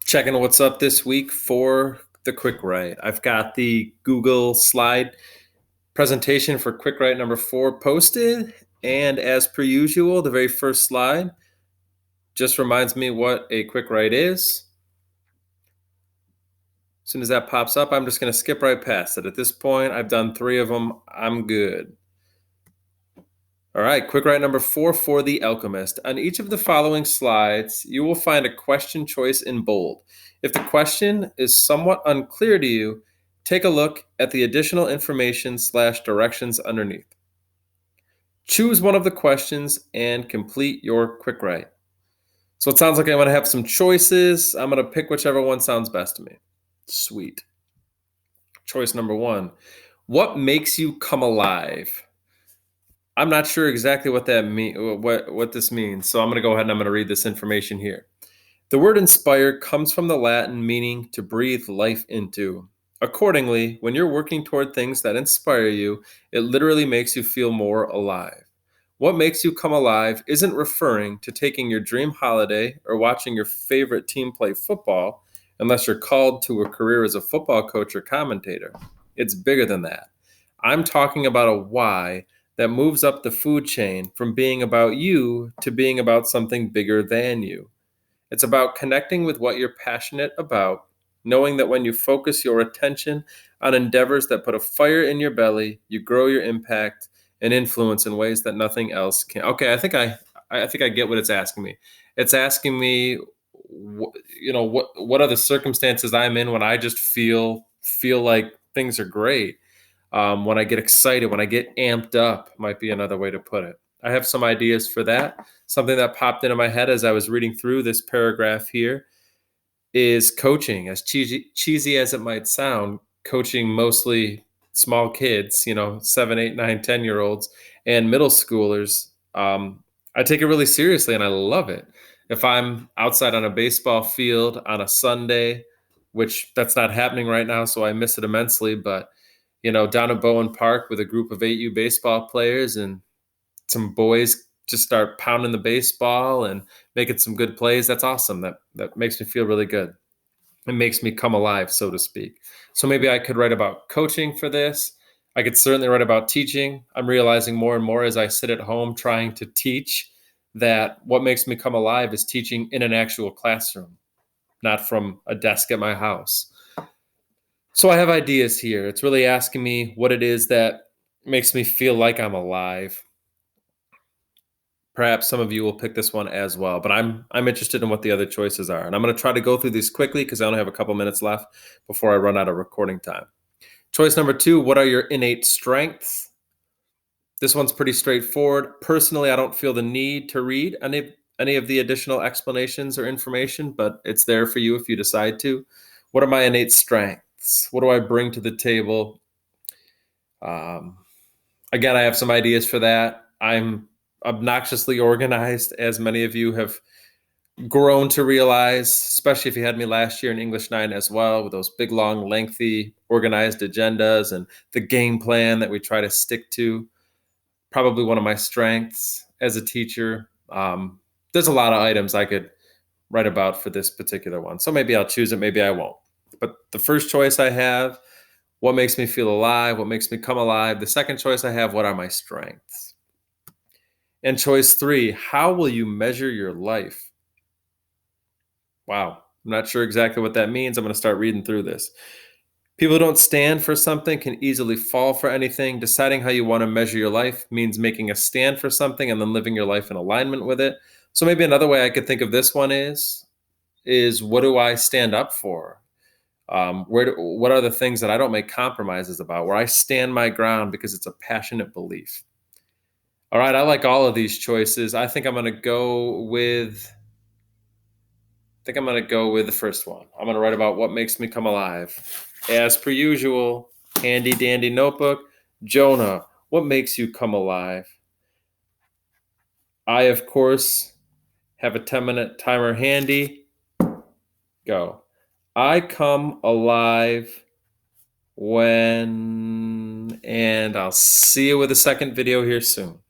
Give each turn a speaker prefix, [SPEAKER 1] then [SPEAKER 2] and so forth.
[SPEAKER 1] Checking what's up this week for the quick write. I've got the Google slide presentation for quick write number 4 posted. And as per usual, the very first slide just reminds me what a quick write is. As soon as that pops up, I'm just going to skip right past it. At this point, I've done 3 of them. I'm good. All right, quick write number 4 for the Alchemist. On each of the following slides, you will find a question choice in bold. If the question is somewhat unclear to you, take a look at the additional information/directions underneath. Choose one of the questions and complete your quick write. So it sounds like I'm going to have some choices. I'm going to pick whichever one sounds best to me. Sweet. Choice number 1. What makes you come alive? I'm not sure exactly what this means, so I'm going to go ahead and I'm going to read this information here. The word inspire comes from the Latin meaning to breathe life into. Accordingly, when you're working toward things that inspire you, it literally makes you feel more alive. What makes you come alive isn't referring to taking your dream holiday or watching your favorite team play football, unless you're called to a career as a football coach or commentator. It's bigger than that. I'm talking about a why that moves up the food chain from being about you to being about something bigger than you. It's about connecting with what you're passionate about, knowing that when you focus your attention on endeavors that put a fire in your belly, you grow your impact and influence in ways that nothing else can. Okay, I think I get what it's asking me. It's asking me, what are the circumstances I'm in when I just feel like things are great. When I get excited, when I get amped up, might be another way to put it. I have some ideas for that. Something that popped into my head as I was reading through this paragraph here is coaching. As cheesy as it might sound, coaching mostly small kids, 7, 8, 9, 10-year-olds and middle schoolers. I take it really seriously and I love it. If I'm outside on a baseball field on a Sunday, which that's not happening right now, so I miss it immensely, but down at Bowen Park with a group of 8U baseball players and some boys just start pounding the baseball and making some good plays. That's awesome. That makes me feel really good. It makes me come alive, so to speak. So maybe I could write about coaching for this. I could certainly write about teaching. I'm realizing more and more as I sit at home trying to teach that what makes me come alive is teaching in an actual classroom, not from a desk at my house. So I have ideas here. It's really asking me what it is that makes me feel like I'm alive. Perhaps some of you will pick this one as well, but I'm interested in what the other choices are. And I'm going to try to go through these quickly because I only have a couple minutes left before I run out of recording time. Choice number 2, what are your innate strengths? This one's pretty straightforward. Personally, I don't feel the need to read any of the additional explanations or information, but it's there for you if you decide to. What are my innate strengths? What do I bring to the table? Again, I have some ideas for that. I'm obnoxiously organized, as many of you have grown to realize, especially if you had me last year in English 9 as well, with those big, long, lengthy, organized agendas and the game plan that we try to stick to. Probably one of my strengths as a teacher. There's a lot of items I could write about for this particular one. So maybe I'll choose it, maybe I won't. But the first choice I have, what makes me feel alive? What makes me come alive? The second choice I have, what are my strengths? And choice 3, how will you measure your life? Wow, I'm not sure exactly what that means. I'm going to start reading through this. People who don't stand for something can easily fall for anything. Deciding how you want to measure your life means making a stand for something and then living your life in alignment with it. So maybe another way I could think of this one is what do I stand up for? What are the things that I don't make compromises about, where I stand my ground because it's a passionate belief? All right, I like all of these choices. I think I'm going to go with the first one. I'm going to write about what makes me come alive. As per usual, handy dandy notebook. Jonah, what makes you come alive? I, of course, have a 10-minute timer handy. Go. I come alive when, and I'll see you with a second video here soon.